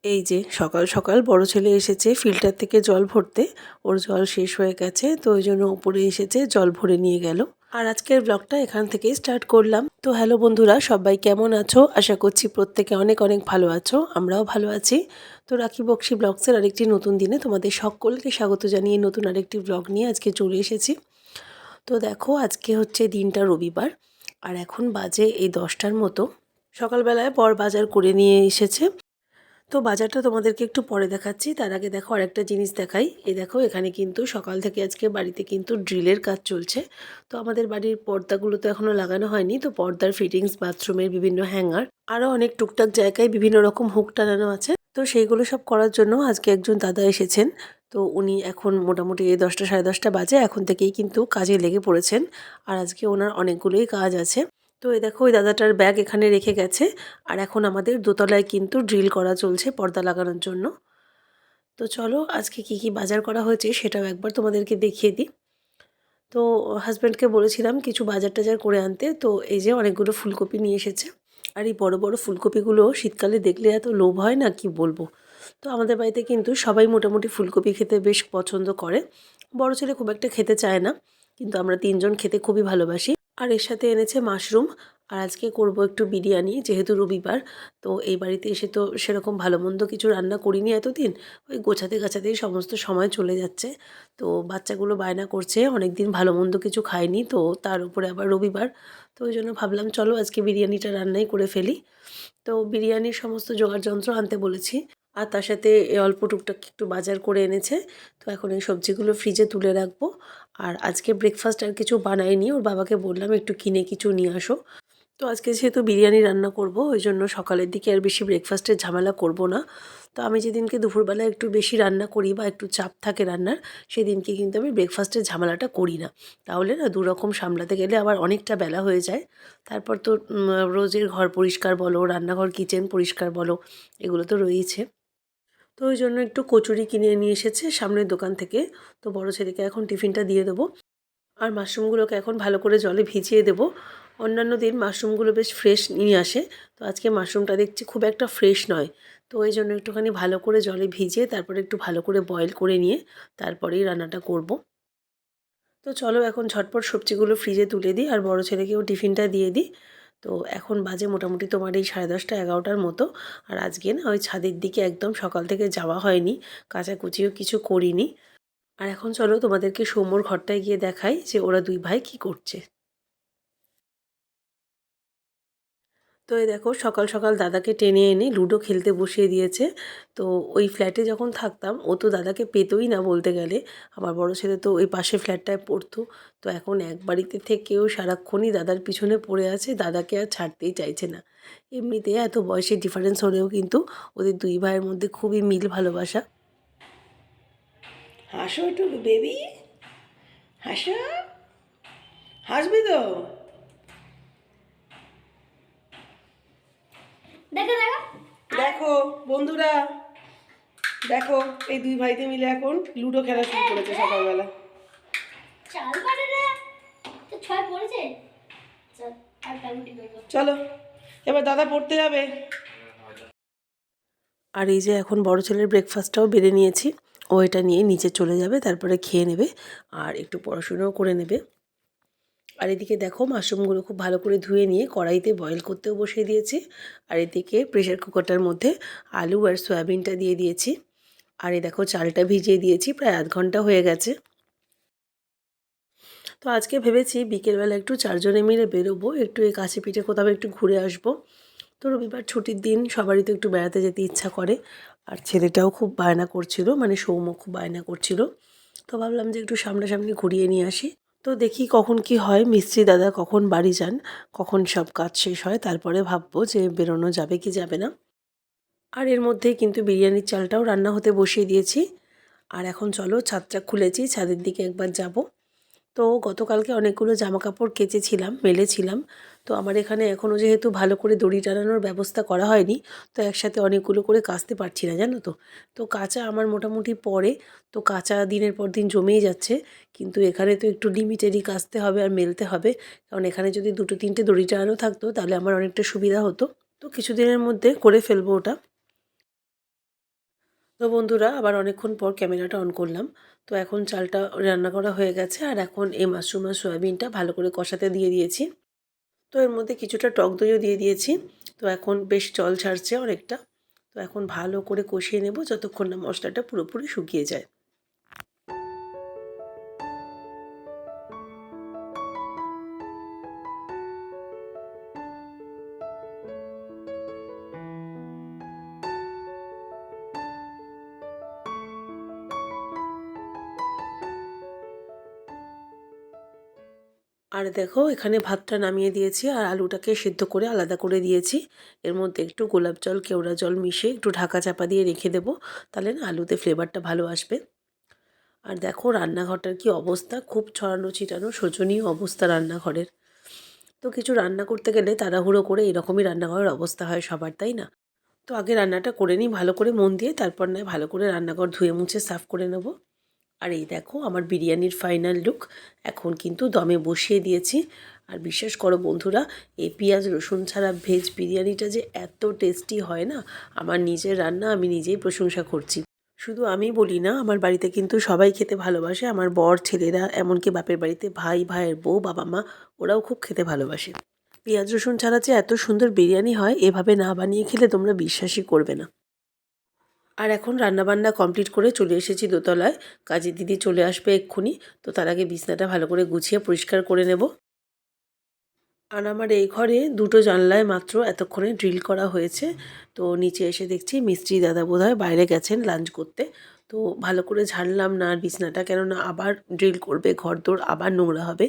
এই যে সকাল সকাল বড় ছেলে এসেছে ফিল্টার থেকে জল ভরতে। ওর জল শেষ হয়ে গেছে, তো ওই জন্য উপরে এসেছে, জল ভরে নিয়ে গেল। আর আজকের ব্লগটা এখান থেকেই স্টার্ট করলাম। তো হ্যালো বন্ধুরা, সবাই কেমন আছো? আশা করছি প্রত্যেকে অনেক অনেক ভালো আছো, আমরাও ভালো আছি। তো রাখি বক্সি ব্লগসের আরেকটি নতুন দিনে তোমাদের সকলকে স্বাগত জানিয়ে নতুন আরেকটি ব্লগ নিয়ে আজকে চলে এসেছি। তো দেখো, আজকে হচ্ছে দিনটা রবিবার, আর এখন বাজে এই 10টার মতো। সকালবেলায় বর বাজার করে নিয়ে এসেছে। তো বাজারটা তোমাদেরকে একটু পরে দেখাচ্ছি, তার আগে দেখো আরেকটা জিনিস দেখাই। এই দেখো, এখানে কিন্তু সকাল থেকে আজকে বাড়িতে কিন্তু ড্রিলের কাজ চলছে। তো আমাদের বাড়ির পর্দাগুলো তো এখনও লাগানো হয়নি, তো পর্দার ফিটিংস, বাথরুমের বিভিন্ন হ্যাঙ্গার, আরও অনেক টুকটাক জায়গায় বিভিন্ন রকম হুক টানানো আছে। তো সেইগুলো সব করার জন্য আজকে একজন দাদা এসেছেন। তো উনি এখন মোটামুটি এই 10টা সাড়ে 10টা বাজে, এখন থেকেই কিন্তু কাজে লেগে পড়েছেন। আর আজকে ওনার অনেকগুলোই কাজ আছে। তো এই দেখো, ওই দাদাটার ব্যাগ এখানে রেখে গেছে। আর এখন আমাদের দোতলায় কিন্তু ড্রিল করা চলছে পর্দা লাগানোর জন্য। তো চলো, আজকে কি কি বাজার করা হয়েছে সেটাও একবার তোমাদেরকে দেখিয়ে দিই। তো হাজব্যান্ডকে বলেছিলাম কিছু বাজার টাজার করে আনতে, তো এই যে অনেকগুলো ফুলকপি নিয়ে এসেছে। আর এই বড় বড় ফুলকপিগুলো শীতকালে দেখলে এত লোভ হয় না, কি বলবো। তো আমাদের বাড়িতে কিন্তু সবাই মোটামুটি ফুলকপি খেতে বেশ পছন্দ করে। বড় ছেলে খুব একটা খেতে চায় না, কিন্তু আমরা তিনজন খেতে খুবই ভালোবাসি। আর এর সাথে এনেছে মাশরুম। আর আজকে করব একটু বিরিয়ানি, যেহেতু রবিবার। তো এই বাড়িতে এসে তো সেরকম ভালো মন্দ কিছু রান্না করিনি এতদিন। ওই গোছাতে গাছাতেই সমস্ত সময় চলে যাচ্ছে। তো বাচ্চাগুলো বায়না করছে, অনেক দিন ভালো মন্দ কিছু খায়নি, তো তার উপরে আবার রবিবার। তো ওই জন্য ভাবলাম চলো আজকে বিরিয়ানিটা রান্নাই করে ফেলি। তো বিরিয়ানির সমস্ত জোগাড়যন্ত্র আনতে বলেছি। আর তার সাথে অল্প টুকটাক একটু বাজার করে এনেছে। তো এখন এই সবজিগুলো ফ্রিজে তুলে রাখবো। আর আজকে ব্রেকফাস্ট আর কিছু বানাইনি, ওর বাবাকে বললাম একটু কিনে কিছু নিয়ে আসো। তো আজকে যেহেতু বিরিয়ানি রান্না করব, ওই জন্য সকালের দিকে আর বেশি ব্রেকফাস্টের ঝামেলা করব না। তো আমি যেদিনকে দুপুরবেলা একটু বেশি রান্না করি বা একটু চাপ থাকে রান্নার, সেদিনকে কিন্তু আমি ব্রেকফাস্টের ঝামেলাটা করি না। তাহলে না দুরকম সামলাতে গেলে আবার অনেকটা বেলা হয়ে যায়। তারপর তো রোজের ঘর পরিষ্কার বলো, রান্নাঘর কিচেন পরিষ্কার বলো, এগুলো তো রয়েইছে। তো ওই জন্য একটু কচুরি কিনে নিয়ে এসেছে সামনের দোকান থেকে। তো বড় ছেলেকে এখন টিফিনটা দিয়ে দেবো। আর মাশরুমগুলোকে এখন ভালো করে জলে ভিজিয়ে দেবো। অন্যান্য দিন মাশরুমগুলো বেশ ফ্রেশ নিয়ে আসে, তো আজকে মাশরুমটা দেখছি খুব একটা ফ্রেশ নয়। তো ওই জন্য একটুখানি ভালো করে জলে ভিজিয়ে তারপরে একটু ভালো করে বয়েল করে নিয়ে তারপরেই রান্নাটা করব। তো চলো এখন ঝটপট সবজিগুলো ফ্রিজে তুলে দিই, আর বড় ছেলেকেও টিফিনটা দিয়ে দিই। তো এখন বাজে মোটামুটি তোমার এই 10:30 11টার মতো। আর আজকে না ওই ছাদের দিকে একদম সকাল থেকে যাওয়া হয়নি, কাচাকুচিও কিছু করিনি। আর এখন চলো তোমাদেরকে সৌম্যর ঘরটায় গিয়ে দেখাই যে ওরা দুই ভাই কি করছে। তো এই দেখো, সকাল সকাল দাদাকে টেনে এনে লুডো খেলতে বসিয়ে দিয়েছে। তো ওই ফ্ল্যাটে যখন থাকতাম ও তো দাদাকে পেতোই না বলতে গেলে। আমার বড় ছেলে তো ওই পাশে ফ্ল্যাটটায় পড়তো। তো এখন এক বাড়িতে থেকেও সারাক্ষণই দাদার পিছনে পড়ে আছে, দাদাকে আর ছাড়তেই চাইছে না। এমনিতে এত বয়সের ডিফারেন্স হলেও কিন্তু ওদের দুই ভাইয়ের মধ্যে খুবই মিল ভালোবাসা। হাসো একটু বেবি, হাসো, হাসবি তো। দেখো দেখো দেখো বন্ধুরা, দেখো এই দুই ভাইতে মিলে এখন লুডো খেলা শুরু করেছে সকালবেলা। চাল পারে রে, তো ছয় পড়েছে। চল আর প্যান্টি করব, চলো এবার দাদা পড়তে যাবে। আর এই যে এখন বড় ছেলের ব্রেকফাস্টটাও বেড়ে নিয়েছি। ও এটা নিয়ে নিচে চলে যাবে, তারপরে খেয়ে নেবে আর একটু পড়াশুনোও করে নেবে। আর এদিকে দেখো, মাশরুমগুলো খুব ভালো করে ধুয়ে নিয়ে কড়াইতে বয়েল করতেও বসিয়ে দিয়েছি। আর এদিকে প্রেশার কুকারটার মধ্যে আলু আর সয়াবিনটা দিয়ে দিয়েছি। আর এই দেখো, চালটা ভিজিয়ে দিয়েছি, প্রায় আধ ঘন্টা হয়ে গেছে। তো আজকে ভেবেছি বিকেলবেলা একটু চারজনে মিলে বেরোবো, একটু এই কাছে পিঠে কোথাও একটু ঘুরে আসবো। তো রবিবার ছুটির দিন সবারই তো একটু বেড়াতে যেতে ইচ্ছা করে। আর ছেলেটাও খুব বায়না করছিল, মানে সৌম্য খুব বায়না করছিল। তো ভাবলাম যে একটু সামনাসামনি ঘুরিয়ে নিয়ে আসি। তো দেখি কখন কি হয়, মিস্ত্রি দাদা কখন বাড়ি যান, কখন সব কাজ শেষ হয়, তারপরে ভাববো যে বেরোনো যাবে কি যাবে না। আর এর মধ্যেই কিন্তু বিরিয়ানির চালটাও রান্না হতে বসিয়ে দিয়েছি। আর এখন চলো, ছাদটা খুলেছি, ছাদের দিকে একবার যাব। তো গতকালকে অনেকগুলো জামাকাপড় কেচেছিলাম, মেলেছিলাম। তো আমার এখানে এখনও যেহেতু ভালো করে দড়ি টানানোর ব্যবস্থা করা হয়নি, তো একসাথে অনেকগুলো করে কাচতে পারছি না, জানো তো। তো কাচা আমার মোটামুটি পরে, তো কাচা দিনের পর দিন জমেই যাচ্ছে। কিন্তু এখানে তো একটু লিমিটেডই কাচতে হবে আর মেলতে হবে, কারণ এখানে যদি দুটো তিনটে দড়ি টানানো থাকতো তাহলে আমার অনেকটা সুবিধা হতো। তো কিছুদিনের মধ্যে করে ফেলবো ওটা। তো বন্ধুরা আবার অনেকক্ষণ পর ক্যামেরাটা অন করলাম। তো এখন চালটা রান্না করা হয়ে গেছে, আর এখন এই মাশরুম আর সয়াবিনটা ভালো করে কষাতে দিয়ে দিয়েছি। তো এর মধ্যে কিছুটা টক দইও দিয়ে দিয়েছি। তো এখন বেশ জল ছাড়ছে অনেকটা। তো এখন ভালো করে কষিয়ে নেব যতক্ষণ না মশলাটা পুরোপুরি শুকিয়ে যায়। আর দেখো এখানে ভাতটা নামিয়ে দিয়েছি, আর আলুটাকে সিদ্ধ করে আলাদা করে দিয়েছি। এর মধ্যে একটু গোলাপ জল কেওড়া জল মিশিয়ে একটু ঢাকা চাপা দিয়ে রেখে দেবো, তাহলে না আলুতে ফ্লেভারটা ভালো আসবে। আর দেখো রান্নাঘরটার কি অবস্থা, খুব ছড়ানো ছিটানো শোচনীয় অবস্থা রান্নাঘরের। তো কিছু রান্না করতে গেলে তাড়াহুড়ো করে এরকমই রান্নাঘরের অবস্থা হয় সবার, তাই না? তো আগে রান্নাটা করে নিই ভালো করে মন দিয়ে, তারপর নয় ভালো করে রান্নাঘর ধুয়ে মুছে সাফ করে নেব। আর এই দেখো আমার বিরিয়ানির ফাইনাল লুক। এখন কিন্তু দমে বসিয়ে দিয়েছি। আর বিশ্বাস করো বন্ধুরা, এই পেঁয়াজ রসুন ছাড়া ভেজ বিরিয়ানিটা যে এত টেস্টি হয় না, আমার নিজের রান্না আমি নিজেই প্রশংসা করছি। শুধু আমি বলি না, আমার বাড়িতে কিন্তু সবাই খেতে ভালোবাসে। আমার বর, ছেলেরা, এমনকি বাপের বাড়িতে ভাই, ভাইয়ের বউ, বাবা মা, ওরাও খুব খেতে ভালোবাসে। পেঁয়াজ রসুন ছাড়া যে এত সুন্দর বিরিয়ানি হয়, এভাবে না বানিয়ে খেলে তোমরা বিশ্বাসই করবে না। আর এখন রান্নাবান্না কমপ্লিট করে চলে এসেছি দোতলায়। কাজের দিদি চলে আসবে এক্ষুনি। তো তার আগে বিছনাটা ভালো করে গুছিয়ে পরিষ্কার করে নেব। আর আমার এই ঘরে দুটো জানলায় মাত্র এতক্ষণে ড্রিল করা হয়েছে। তো নিচে এসে দেখছি মিস্ত্রি দাদা বোধহয় বাইরে গেছেন লাঞ্চ করতে। তো ভালো করে ঝাড়লাম না আর বিছনাটা, কেননা আবার ড্রিল করবে, ঘরদোর আবার নোংরা হবে।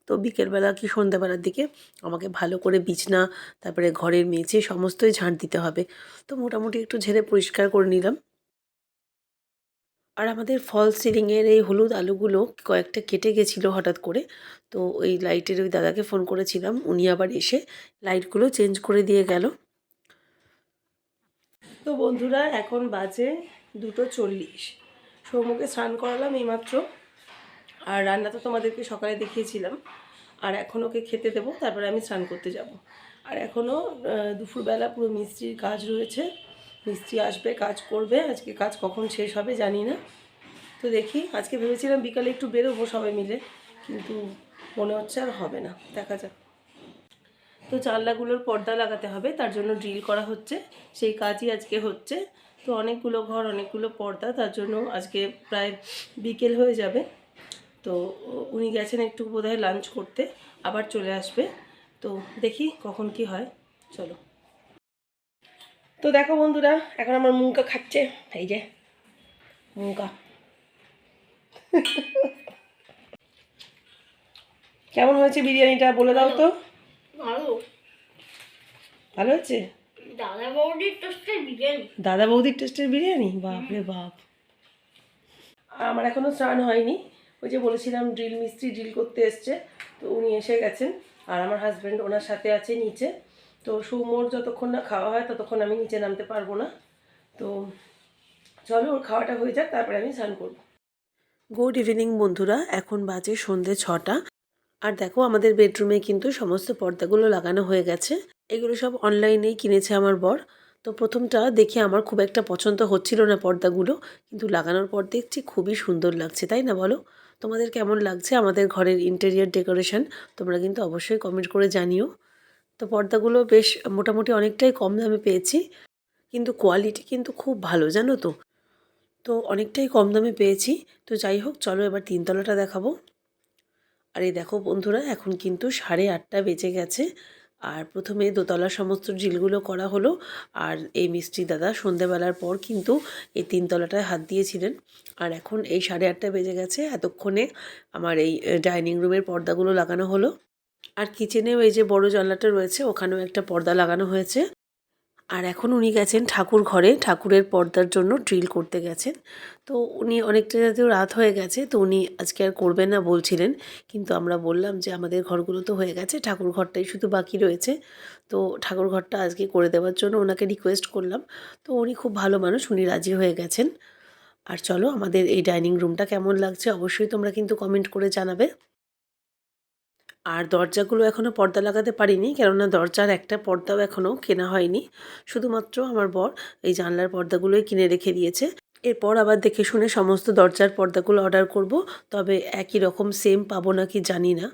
তো বিকেলবেলা কি সন্ধ্যাবেলার দিকে আমাকে ভালো করে বিছনা, তারপরে ঘরের মেঝে সমস্তই ঝাঁট দিতে হবে। তো মোটামুটি একটু ঝেড়ে পরিষ্কার করে নিলাম। আর আমাদের ফলস সিলিংয়ের এই হলুদ আলুগুলো কয়েকটা কেটে গেছিলো হঠাৎ করে। তো ওই লাইটের ওই দাদাকে ফোন করেছিলাম, উনি আবার এসে লাইটগুলো চেঞ্জ করে দিয়ে গেল। তো বন্ধুরা এখন বাজে 2:40। সৌমুকে স্নান করালাম এইমাত্র। আর রান্না তো তোমাদেরকে সকালে দেখিয়েছিলাম। আর এখন ওকে খেতে দেবো, তারপরে আমি স্নান করতে যাব। আর এখনও দুপুরবেলা পুরো মিস্ত্রির কাজ রয়েছে। মিস্ত্রি আসবে, কাজ করবে। আজকে কাজ কখন শেষ হবে জানি না। তো দেখি, আজকে ভেবেছিলাম বিকালে একটু বেরোবো সবাই মিলে, কিন্তু মনে হচ্ছে আর হবে না, দেখা যাক। তো জানলাগুলোর পর্দা লাগাতে হবে, তার জন্য ড্রিল করা হচ্ছে, সেই কাজই আজকে হচ্ছে। তো অনেকগুলো ঘর, অনেকগুলো পর্দা, তার জন্য আজকে প্রায় বিকেল হয়ে যাবে। তো উনি গেছেন একটু বোধহয় লাঞ্চ করতে, আবার চলে আসবে। তো দেখি কখন কি হয়, চলো। তো দেখো বন্ধুরা, এখন আমার মুনকা খাচ্ছে, এই যে মুনকা। কেমন হয়েছে বিরিয়ানিটা বলে দাও তো। ভালো ভালো হয়েছে? দাদা বৌদির টেস্টের বিরিয়ানি। দাদা বৌদির টেস্টের বিরিয়ানি, বাপ রে বাপ। আমার এখনও স্নান হয়নি। ওই যে বলেছিলাম ড্রিল মিস্ত্রি ড্রিল করতে এসছে, তো উনি এসে গেছেন। আর আমার হাজব্যান্ড ওনার সাথে আছে নিচে। তো সৌম্যর যতক্ষণ না খাওয়া হয় ততক্ষণ আমি নিচে নামতে পারবো না। তো চলো ওর খাওয়াটা হয়ে যাক, তারপরে আমি স্নান করবো। গুড ইভিনিং বন্ধুরা, এখন বাজে সন্ধ্যে 6টা। আর দেখো আমাদের বেডরুমে কিন্তু সমস্ত পর্দাগুলো লাগানো হয়ে গেছে। এগুলো সব অনলাইনেই কিনেছে আমার বর। তো প্রথমটা দেখে আমার খুব একটা পছন্দ হচ্ছিল না পর্দাগুলো, কিন্তু লাগানোর পর দেখছি খুবই সুন্দর লাগছে, তাই না বলো? তোমাদের কেমন লাগছে আমাদের ঘরের ইন্টেরিয়ার ডেকোরেশন, তোমরা কিন্তু অবশ্যই কমেন্ট করে জানিও। তো পর্দাগুলো বেশ মোটামুটি অনেকটাই কম দামে পেয়েছি, কিন্তু কোয়ালিটি কিন্তু খুব ভালো, জানো তো। তো অনেকটাই কম দামে পেয়েছি। তো যাই হোক, চলো এবার 3তলাটা দেখাবো। আর এই দেখো বন্ধুরা, এখন কিন্তু 8:30 বেজে গেছে। আর প্রথমে দোতলার সমস্ত ড্রিলগুলো করা হলো। আর এই মিস্ত্রি দাদা সন্ধেবেলার পর কিন্তু এই 3তলাটায় হাত দিয়েছিলেন। আর এখন এই 8:30 বেজে গেছে, এতক্ষণে আমার এই ডাইনিং রুমের পর্দাগুলো লাগানো হলো। আর কিচেনেও এই যে বড় জানলাটা রয়েছে, ওখানেও একটা পর্দা লাগানো হয়েছে। আর এখন উনি গেছেন ঠাকুর ঘরে, ঠাকুরের পর্দার জন্য ড্রিল করতে গেছেন। তো উনি অনেকটা যাতেও রাত হয়ে গেছে, তো উনি আজকে আর করবেন না বলছিলেন। কিন্তু আমরা বললাম যে আমাদের ঘরগুলো তো হয়ে গেছে, ঠাকুর ঘরটাই শুধু বাকি রয়েছে। তো ঠাকুর ঘরটা আজকে করে দেওয়ার জন্য ওনাকে রিকোয়েস্ট করলাম। তো উনি খুব ভালো মানুষ, উনি রাজি হয়ে গেছেন। আর চলো, আমাদের এই ডাইনিং রুমটা কেমন লাগছে অবশ্যই তোমরা কিন্তু কমেন্ট করে জানাবে। আর দরজাগুলো এখনও পর্দা লাগাতে পারিনি, কেননা দরজার একটা পর্দাও এখনও কেনা হয়নি। শুধুমাত্র আমার বর এই জানলার পর্দাগুলোই কিনে রেখে দিয়েছে। এরপর আবার দেখে শুনে সমস্ত দরজার পর্দাগুলো অর্ডার করব, তবে একই রকম সেম পাবো না কি জানি না।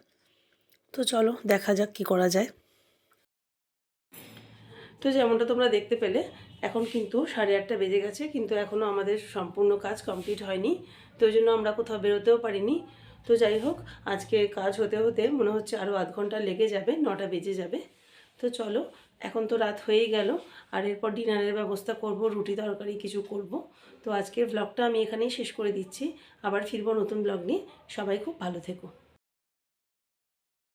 তো চলো দেখা যাক কি করা যায়। তো যেমনটা তোমরা দেখতে পেলে এখন কিন্তু 8:30 বেজে গেছে, কিন্তু এখনও আমাদের সম্পূর্ণ কাজ কমপ্লিট হয়নি। তো ওই জন্য আমরা কোথাও বেরোতেও পারিনি। তো যাই হোক, আজকে কাজ হতে হতে মনে হচ্ছে আরও আধ ঘন্টা লেগে যাবে, 9টা বেজে যাবে। তো চলো, এখন তো রাত হয়েই গেল, আর এরপর ডিনারের ব্যবস্থা করব, রুটি তরকারি কিছু করব। তো আজকের ব্লগটা আমি এখানেই শেষ করে দিচ্ছি। আবার ফিরবো নতুন ব্লগ নিয়ে। সবাই খুব ভালো থেকো।